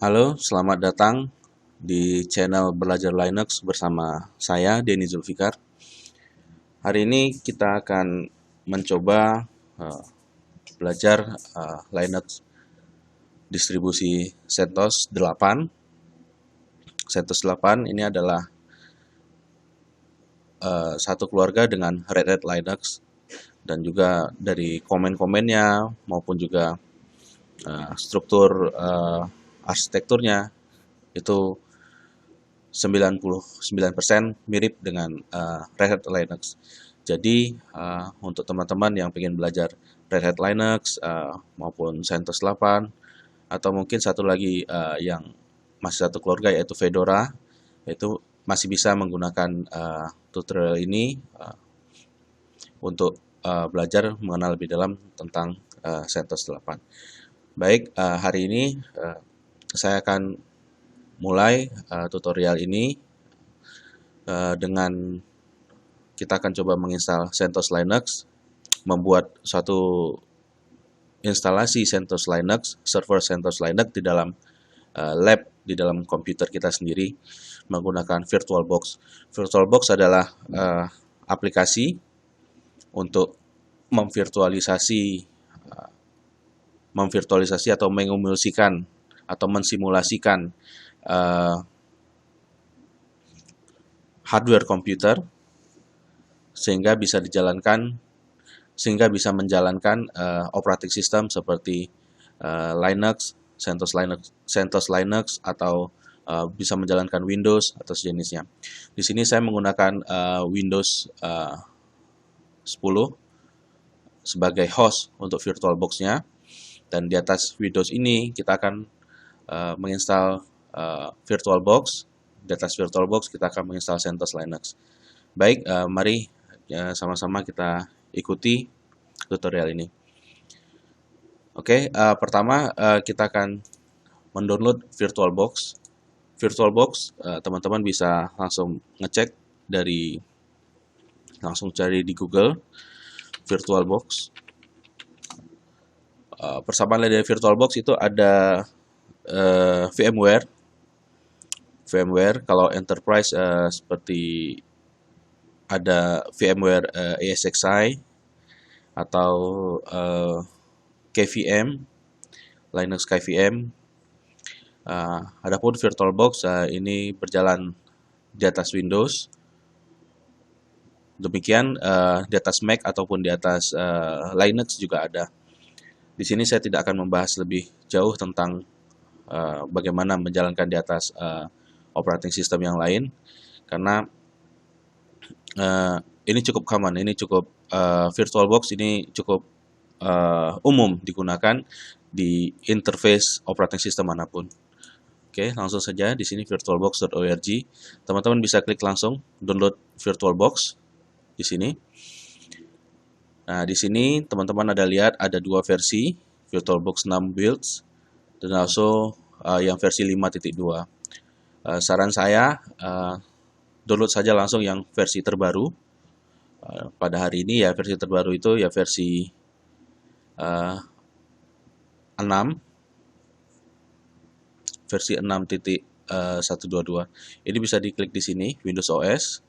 Halo, selamat datang di channel Belajar Linux bersama saya, Denny Zulfikar. Hari ini kita akan mencoba uh, belajar Linux distribusi CentOS 8. CentOS 8 ini adalah satu keluarga dengan Red Hat Linux, dan juga dari komen-komennya maupun juga struktur arsitekturnya itu 99% mirip dengan Red Hat Linux. Jadi untuk teman-teman yang ingin belajar Red Hat Linux maupun CentOS 8, atau mungkin satu lagi yang masih satu keluarga yaitu Fedora, itu masih bisa menggunakan tutorial ini untuk belajar mengenal lebih dalam tentang CentOS 8. Baik, hari ini saya akan mulai tutorial ini dengan kita akan coba menginstal CentOS Linux, membuat suatu instalasi CentOS Linux, server CentOS Linux di dalam lab di dalam komputer kita sendiri menggunakan VirtualBox. VirtualBox adalah aplikasi untuk memvirtualisasi atau mengemulsikan atau mensimulasikan hardware komputer sehingga bisa menjalankan operating system seperti Linux, CentOS Linux, atau bisa menjalankan Windows atau sejenisnya. Di sini saya menggunakan Windows 10 sebagai host untuk VirtualBox-nya, dan di atas Windows ini kita akan menginstal VirtualBox. Di atas VirtualBox kita akan menginstal CentOS Linux. Baik, mari sama-sama kita ikuti tutorial ini. Oke, pertama kita akan mendownload VirtualBox. VirtualBox teman-teman bisa langsung ngecek langsung cari di Google VirtualBox. Persamaan dari VirtualBox itu ada VMware. Kalau Enterprise seperti ada VMware ESXi atau KVM, Linux KVM. Adapun VirtualBox ini berjalan di atas Windows. Demikian di atas Mac ataupun di atas Linux juga ada. Di sini saya tidak akan membahas lebih jauh tentang bagaimana menjalankan di atas operating system yang lain, karena ini cukup common, VirtualBox ini cukup umum digunakan di interface operating system manapun. Oke, langsung saja di sini virtualbox.org. Teman-teman bisa klik langsung download VirtualBox di sini. Nah, di sini teman-teman ada dua versi, VirtualBox 6 builds dan also yang versi 5.2. Saran saya download saja langsung yang versi terbaru. Pada hari ini ya versi terbaru itu ya versi 6, versi 6.122. Ini bisa diklik di sini Windows OS.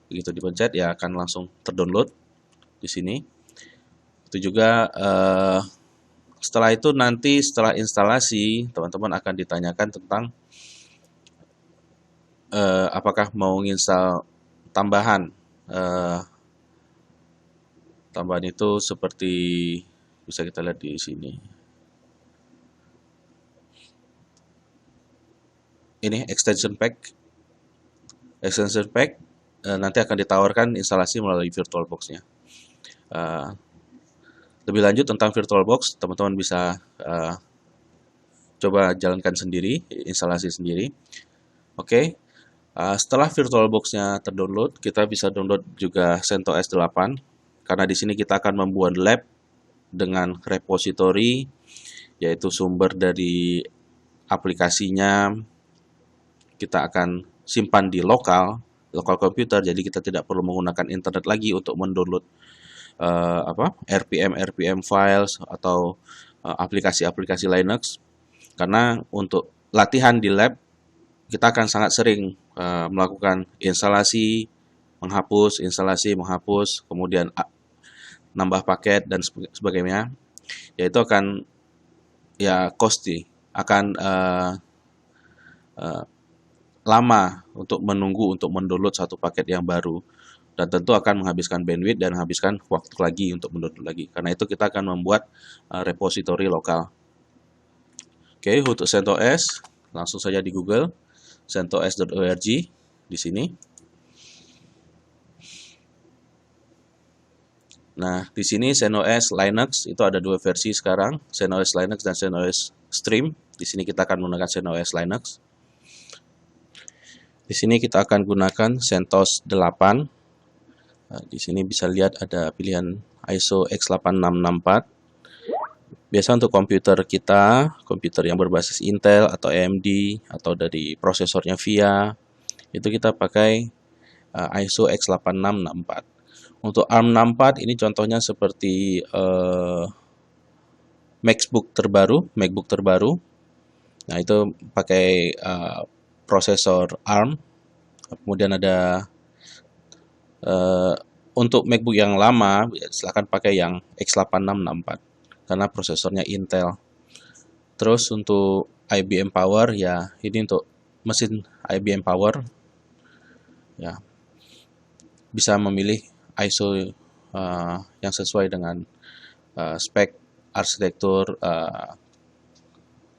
Begitu dipencet ya akan langsung terdownload di sini. Itu juga setelah itu nanti setelah instalasi teman-teman akan ditanyakan tentang apakah mau nginstal tambahan. Tambahan itu seperti bisa kita lihat di sini. Ini extension pack. Nanti akan ditawarkan instalasi melalui VirtualBox-nya. Lebih lanjut tentang VirtualBox, teman-teman bisa coba jalankan sendiri, instalasi sendiri. Oke, setelah VirtualBox-nya terdownload, kita bisa download juga CentOS 8, karena di sini kita akan membuat lab dengan repository, yaitu sumber dari aplikasinya kita akan simpan di lokal komputer, jadi kita tidak perlu menggunakan internet lagi untuk mendownload RPM files atau aplikasi-aplikasi Linux, karena untuk latihan di lab, kita akan sangat sering melakukan instalasi, menghapus, kemudian nambah paket dan sebagainya. Ya itu akan ya costly, akan lama untuk menunggu untuk mendownload satu paket yang baru, dan tentu akan menghabiskan bandwidth dan menghabiskan waktu lagi untuk mendownload lagi. Karena itu kita akan membuat repository lokal. Oke, untuk CentOS langsung saja di Google centos.org di sini. Nah, di sini CentOS Linux itu ada dua versi sekarang, CentOS Linux dan CentOS Stream. Di sini kita akan menggunakan CentOS Linux. Di sini kita akan gunakan CentOS 8. Nah, di sini bisa lihat ada pilihan ISO x8664. Biasa untuk komputer kita, komputer yang berbasis Intel atau AMD atau dari prosesornya VIA, itu kita pakai ISO x8664. Untuk ARM 64 ini contohnya seperti MacBook terbaru. Nah, itu pakai prosesor ARM. Kemudian ada untuk MacBook yang lama, silakan pakai yang x8664 karena prosesornya Intel. Terus untuk IBM Power, ya ini untuk mesin IBM Power, ya bisa memilih ISO yang sesuai dengan spek arsitektur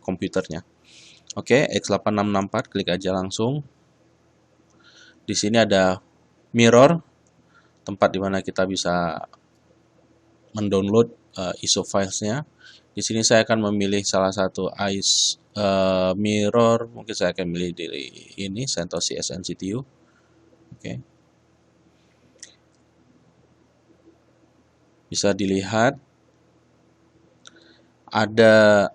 komputernya. Oke, x8664, klik aja langsung. Di sini ada mirror, tempat dimana kita bisa mendownload ISO filesnya. Di sini saya akan memilih salah satu mirror, mungkin saya akan milih dari ini, CentOS CSNCTU. Oke. Bisa dilihat ada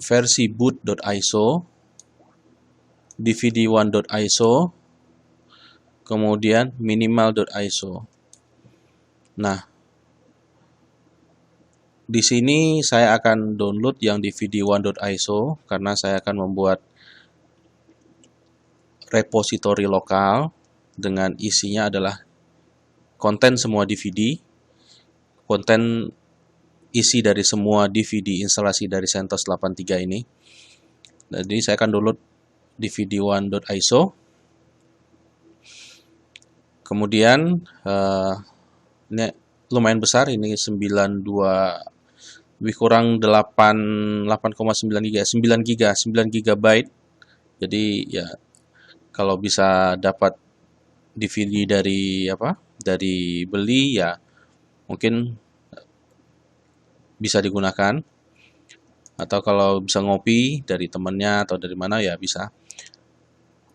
versi boot.iso, dvd1.iso, kemudian minimal.iso. Nah, di sini saya akan download yang dvd1.iso karena saya akan membuat repository lokal dengan isinya adalah konten semua DVD, konten isi dari semua DVD instalasi dari CentOS 83 ini. Jadi saya akan download dvd1.iso. Kemudian ini lumayan besar, ini 92 lebih kurang 8,9 GB, 9 GB. Jadi ya kalau bisa dapat DVD dari beli, ya mungkin bisa digunakan. Atau kalau bisa ngopi dari temannya atau dari mana, ya bisa.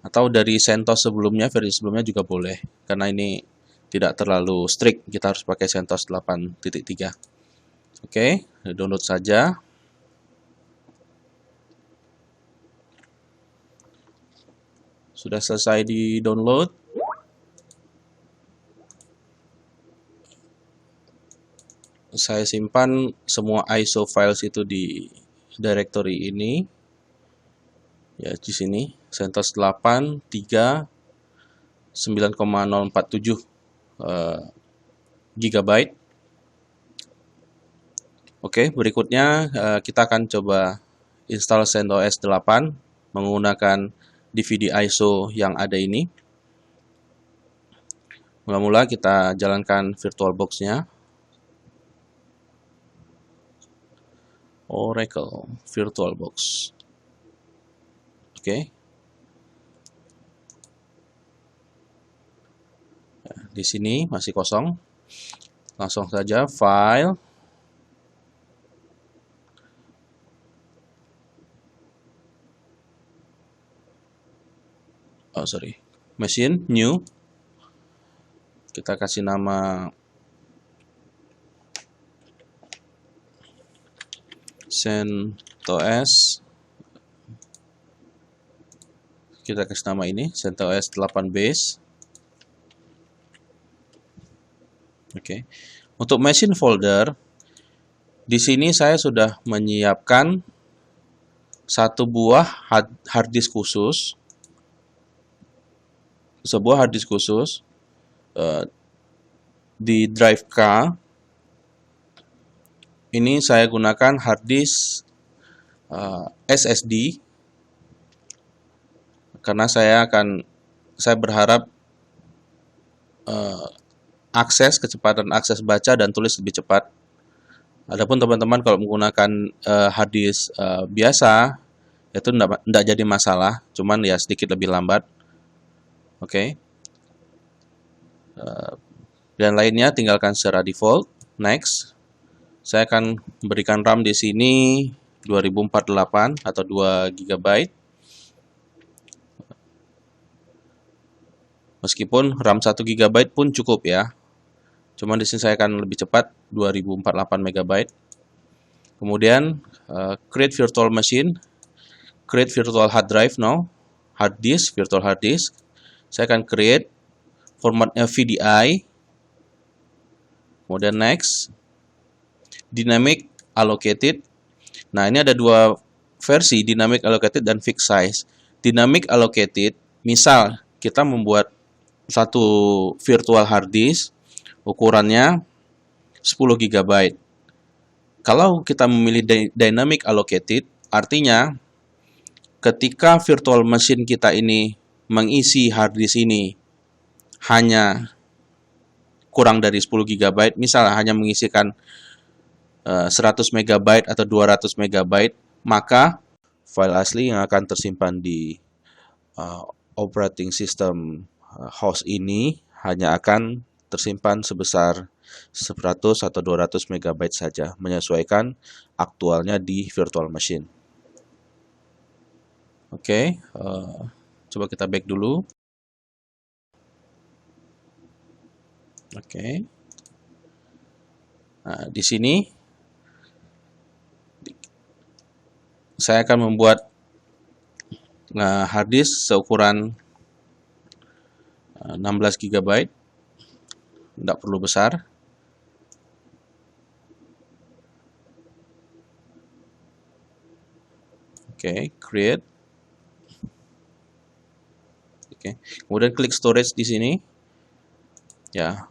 Atau dari CentOS sebelumnya, versi sebelumnya juga boleh. Karena ini tidak terlalu strict, kita harus pakai CentOS 8.3. Oke, download saja. Sudah selesai di download. Saya simpan semua ISO files itu di directory ini. Ya, di sini CentOS 8 3 9,047 GB. Oke, berikutnya kita akan coba install CentOS 8 menggunakan DVD ISO yang ada ini. Mula-mula kita jalankan VirtualBox-nya. Oracle VirtualBox. Oke. Di sini masih kosong. Langsung saja file. Machine, new. Kita kasih nama CentOS. Kita kasih nama ini CentOS 8 base. Oke. Untuk machine folder, di sini saya sudah menyiapkan satu buah hard disk khusus, sebuah hard disk khusus di drive K. Ini saya gunakan hard disk SSD karena saya berharap kecepatan akses baca dan tulis lebih cepat. Adapun teman-teman kalau menggunakan hard disk biasa itu tidak jadi masalah, cuman ya sedikit lebih lambat. Oke. Dan lainnya tinggalkan secara default. Next. Saya akan berikan RAM di sini 2048 atau 2 GB. Meskipun RAM 1 GB pun cukup ya. Cuman di sini saya akan lebih cepat 2048 MB. Kemudian create virtual machine, create virtual hard drive now, hard disk, virtual hard disk. Saya akan create formatnya VDI. Kemudian next, dynamic allocated. Nah, ini ada dua versi, dynamic allocated dan fixed size. Dynamic allocated, misal kita membuat satu virtual hard disk ukurannya 10 GB. Kalau kita memilih dynamic allocated, artinya ketika virtual machine kita ini mengisi hard disk ini hanya kurang dari 10 GB, misal hanya mengisikan 100 MB atau 200 MB, maka file asli yang akan tersimpan di operating system host ini hanya akan tersimpan sebesar 100 atau 200 MB saja, menyesuaikan aktualnya di virtual machine. Oke, coba kita back dulu. Oke. Nah, di sini saya akan membuat hard disk seukuran 16 GB. Tidak perlu besar. Oke, create. Oke. Kemudian klik storage di sini. Ya.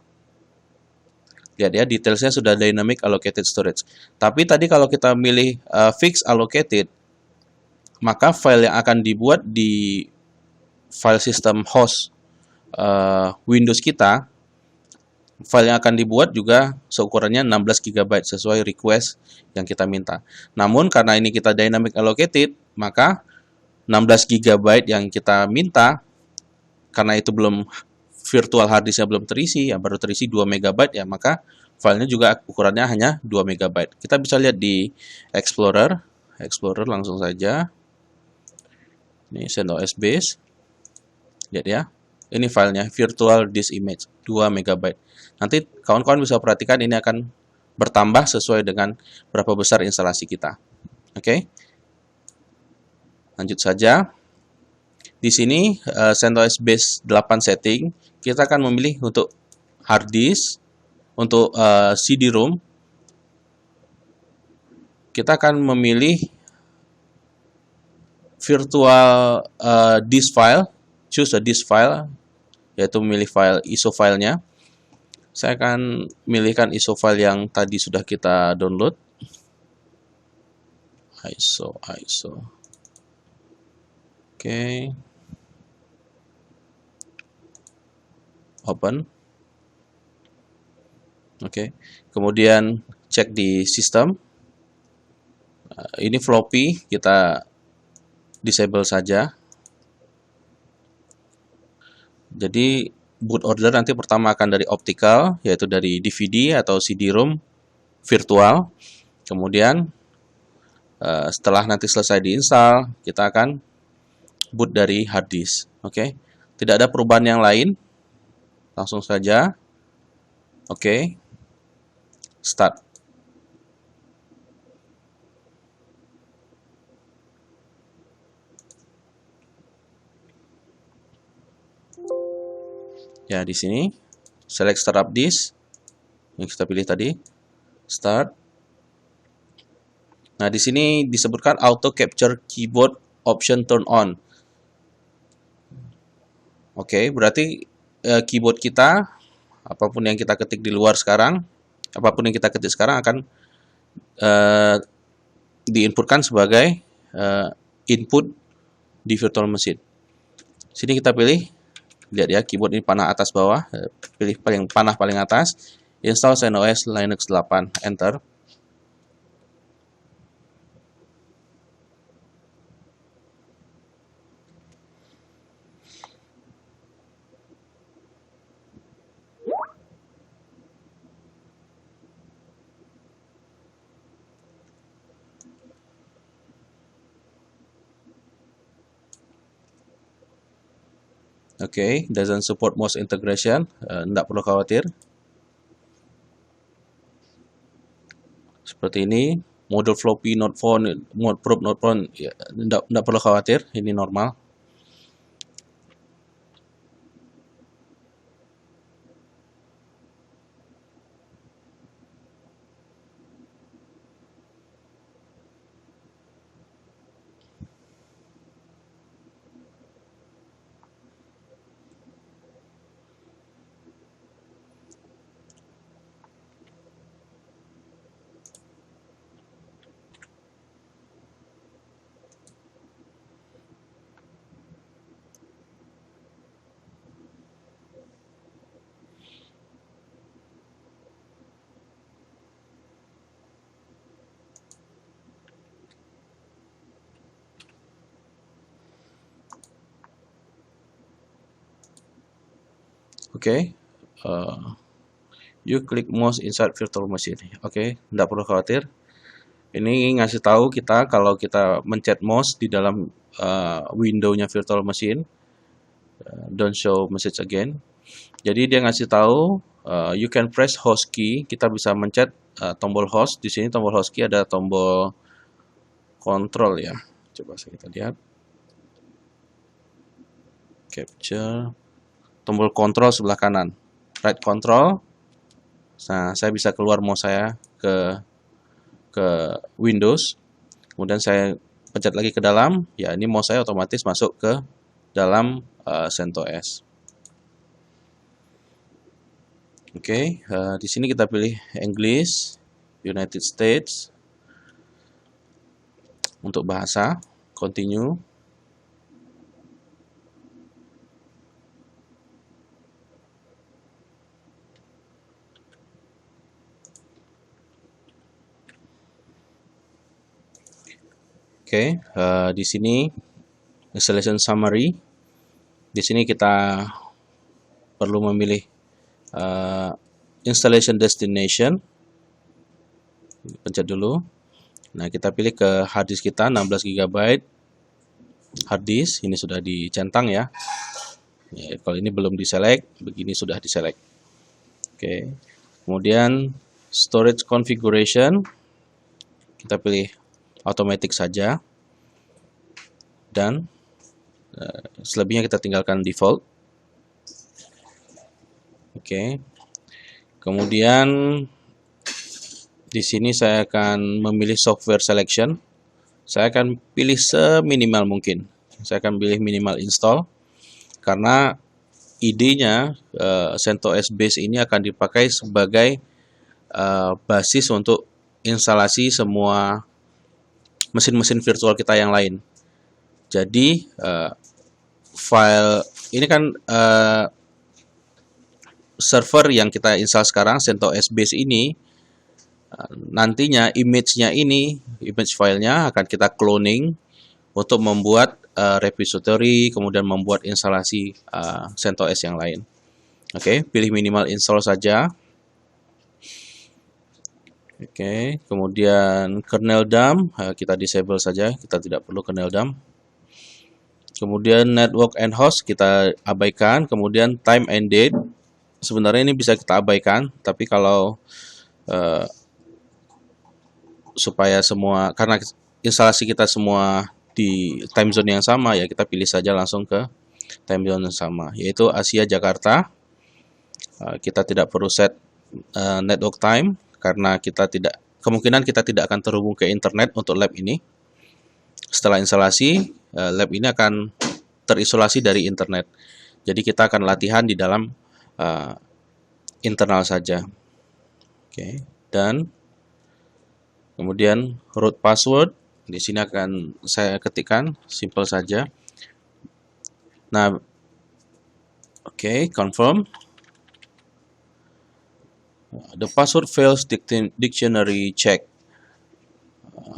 Lihat ya, detailsnya sudah dynamic allocated storage. Tapi tadi kalau kita milih fixed allocated, maka file yang akan dibuat di file system host Windows kita, file yang akan dibuat juga seukurannya 16 GB sesuai request yang kita minta. Namun karena ini kita dynamic allocated, maka 16 GB yang kita minta, karena itu belum virtual hard disknya belum terisi, yang baru terisi 2 MB, ya maka filenya juga ukurannya hanya 2 MB. Kita bisa lihat di Explorer langsung saja. Ini CentOS Base. Lihat ya. Ini filenya virtual disk image 2 MB. Nanti kawan-kawan bisa perhatikan ini akan bertambah sesuai dengan berapa besar instalasi kita. Oke. Lanjut saja. Di sini CentOS Base 8 setting, kita akan memilih untuk hard disk, untuk CD-ROM. Kita akan memilih virtual disk file, choose a disk file, yaitu memilih file ISO filenya. Saya akan memilihkan ISO file yang tadi sudah kita download. ISO. Oke. Open. Oke. Kemudian cek di sistem. Ini floppy, kita disable saja. Jadi boot order nanti pertama akan dari optical, yaitu dari DVD atau CD-ROM virtual. Kemudian setelah nanti selesai diinstal, kita akan boot dari hard disk. Oke. Tidak ada perubahan yang lain. Langsung saja. Oke. Start. Ya, di sini select startup disk yang kita pilih tadi. Start. Nah, di sini disebutkan auto capture keyboard option turn on. Oke, berarti keyboard kita, apapun yang kita ketik di luar sekarang, apapun yang kita ketik sekarang akan uh, diinputkan sebagai input di virtual machine. Sini kita pilih, lihat ya, keyboard ini panah atas bawah, pilih panah paling atas, install CentOS Linux 8, enter. Oke, doesn't support mouse integration, tidak perlu khawatir. Seperti ini, model floppy not found, mode probe not found, ya, tidak perlu khawatir, ini normal. Oke, you click mouse inside virtual machine. Oke, tidak perlu khawatir. Ini ngasih tahu kita kalau kita mencet mouse di dalam window-nya virtual machine, don't show message again. Jadi dia ngasih tahu you can press host key. Kita bisa mencet tombol host. Di sini tombol host key ada tombol control ya. Coba kita lihat. Capture. Tombol control sebelah kanan, right control. Nah, saya bisa keluar mouse saya ke Windows, kemudian saya pencet lagi ke dalam, ya ini mouse saya otomatis masuk ke dalam CentOS. Oke, di sini kita pilih English, United States untuk bahasa, continue. Oke, di sini installation summary. Di sini kita perlu memilih installation destination. Pencet dulu. Nah, kita pilih ke hard disk kita 16 GB. Hard disk ini sudah dicentang ya. Kalau ini belum diselect, begini sudah diselect. Oke. Kemudian storage configuration kita pilih automatic saja, dan selebihnya kita tinggalkan default. Oke. Kemudian di sini saya akan memilih software selection. Saya akan pilih seminimal mungkin. Saya akan pilih minimal install karena idenya CentOS base ini akan dipakai sebagai basis untuk instalasi semua mesin-mesin virtual kita yang lain. Jadi file ini kan server yang kita install sekarang, CentOS base ini, nantinya image-nya ini, image filenya akan kita cloning untuk membuat repository, kemudian membuat instalasi CentOS yang lain. Oke, pilih minimal install saja. Oke, kemudian kernel dump kita disable saja, kita tidak perlu kernel dump. Kemudian network and host kita abaikan, kemudian time and date sebenarnya ini bisa kita abaikan, tapi kalau supaya semua, karena instalasi kita semua di time zone yang sama ya, kita pilih saja langsung ke time zone yang sama, yaitu Asia Jakarta. Kita tidak perlu set network time karena kita tidak kemungkinan kita tidak akan terhubung ke internet untuk lab ini. Setelah instalasi, lab ini akan terisolasi dari internet. Jadi kita akan latihan di dalam internal saja. Oke, dan kemudian root password di sini akan saya ketikkan, simple saja. Nah, oke, confirm. The password fails dictionary check.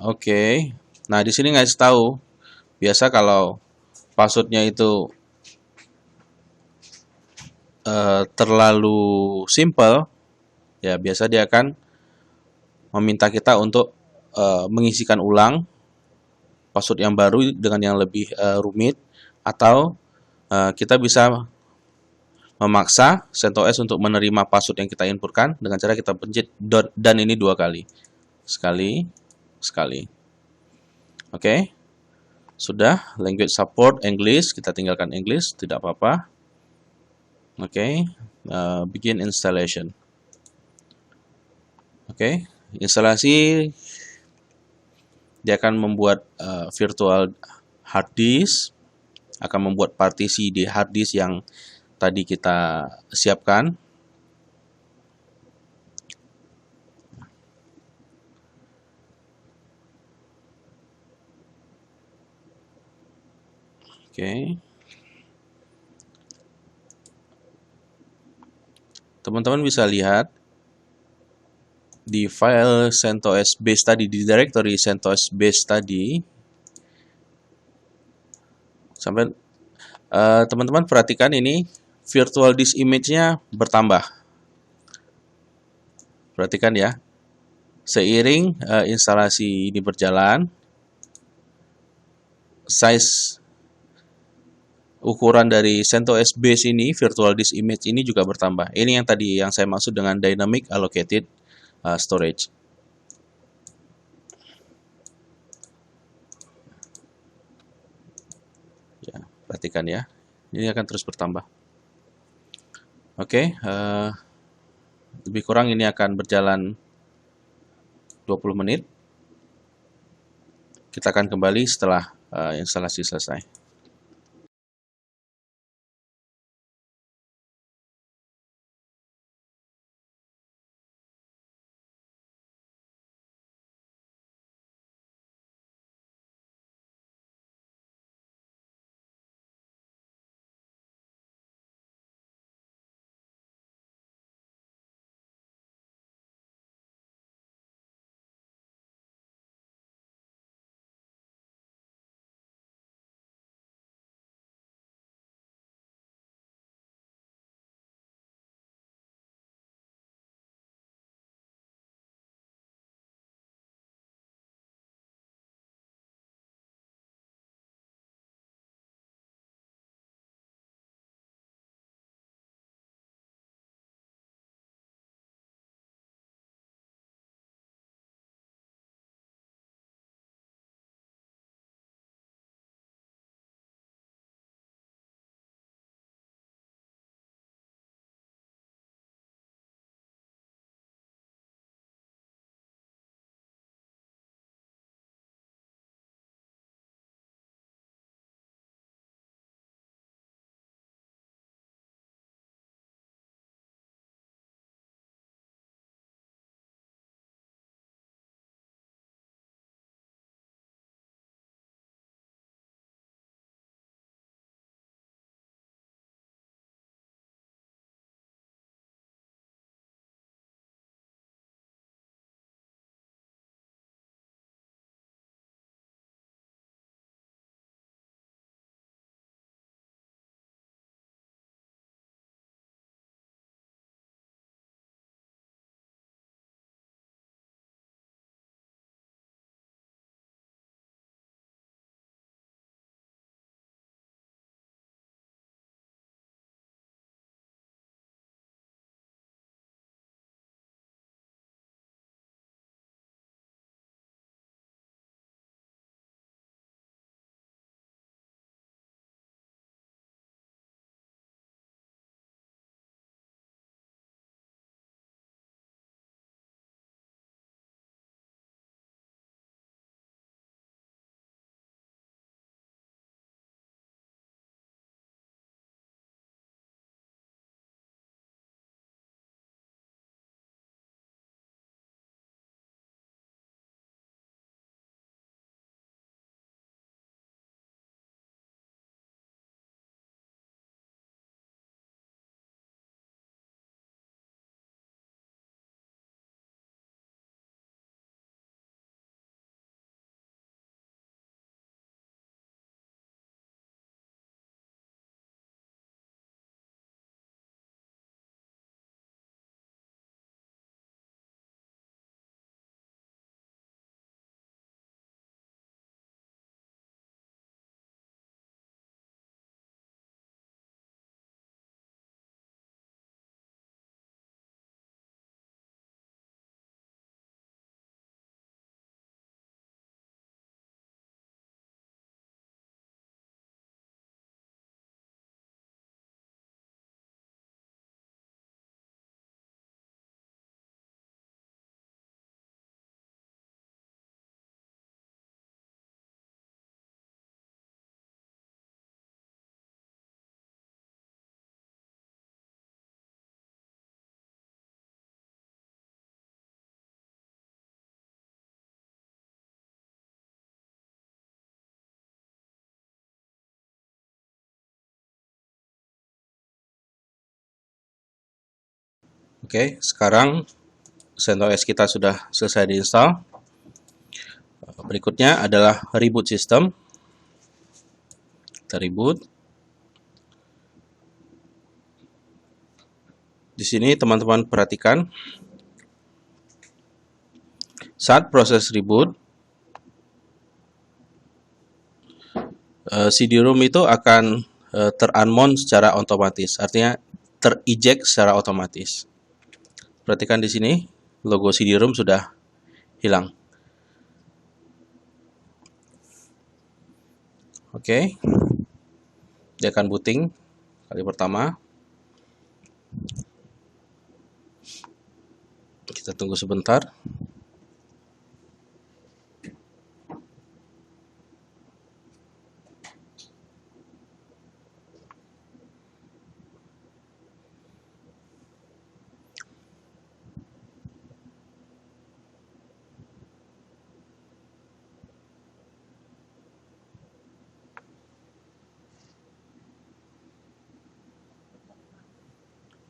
Oke. Nah, di sini ngasih tahu, biasa kalau passwordnya itu terlalu simple, ya biasa dia akan meminta kita untuk mengisikan ulang password yang baru dengan yang lebih rumit, atau kita bisa memaksa CentOS untuk menerima password yang kita inputkan dengan cara kita pencet dan ini 2 kali. Sekali. Oke. Sudah, language support English, kita tinggalkan English, tidak apa-apa. Oke, begin installation. Oke, instalasi dia akan membuat virtual hard disk, akan membuat partisi di hard disk yang tadi kita siapkan. Oke. Teman-teman bisa lihat di file CentOS base tadi, di directory CentOS base tadi, sampai teman-teman perhatikan ini virtual disk image-nya bertambah. Perhatikan ya. Seiring instalasi ini berjalan, size ukuran dari CentOS base ini, virtual disk image ini juga bertambah. Ini yang tadi yang saya maksud dengan dynamic allocated storage. Ya, perhatikan ya. Ini akan terus bertambah. Oke, lebih kurang ini akan berjalan 20 menit. Kita akan kembali setelah instalasi selesai. Oke, sekarang CentOS kita sudah selesai diinstal. Berikutnya adalah reboot sistem. Kita reboot. Di sini teman-teman perhatikan, saat proses reboot, CD-ROM itu akan ter-unmount secara otomatis, artinya ter-eject secara otomatis. Perhatikan di sini, logo CD-ROM sudah hilang. Oke, dia akan booting kali pertama. Kita tunggu sebentar.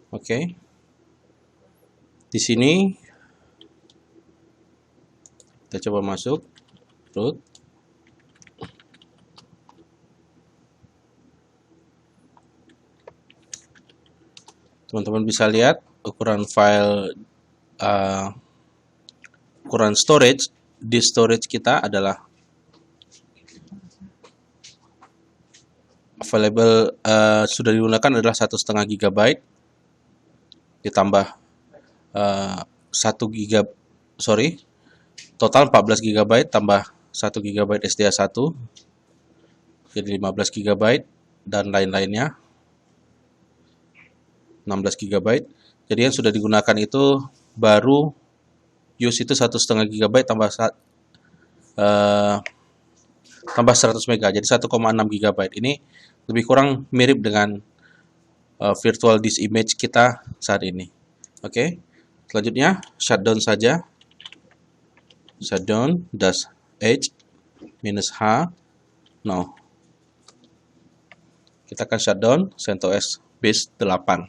Oke. Di sini kita coba masuk root. Teman-teman bisa lihat ukuran file, ukuran storage di storage kita adalah available, sudah digunakan adalah 1,5 GB ditambah 1 GB, total 14 GB tambah 1 GB SDA1, jadi 15 GB, dan lain-lainnya 16 GB. Jadi yang sudah digunakan itu baru use itu 1,5 GB tambah 100 MB, jadi 1,6 GB. Ini lebih kurang mirip dengan virtual disk image kita saat ini. Oke, selanjutnya shutdown saja. Shutdown -h -h no. Kita akan shutdown CentOS base 8.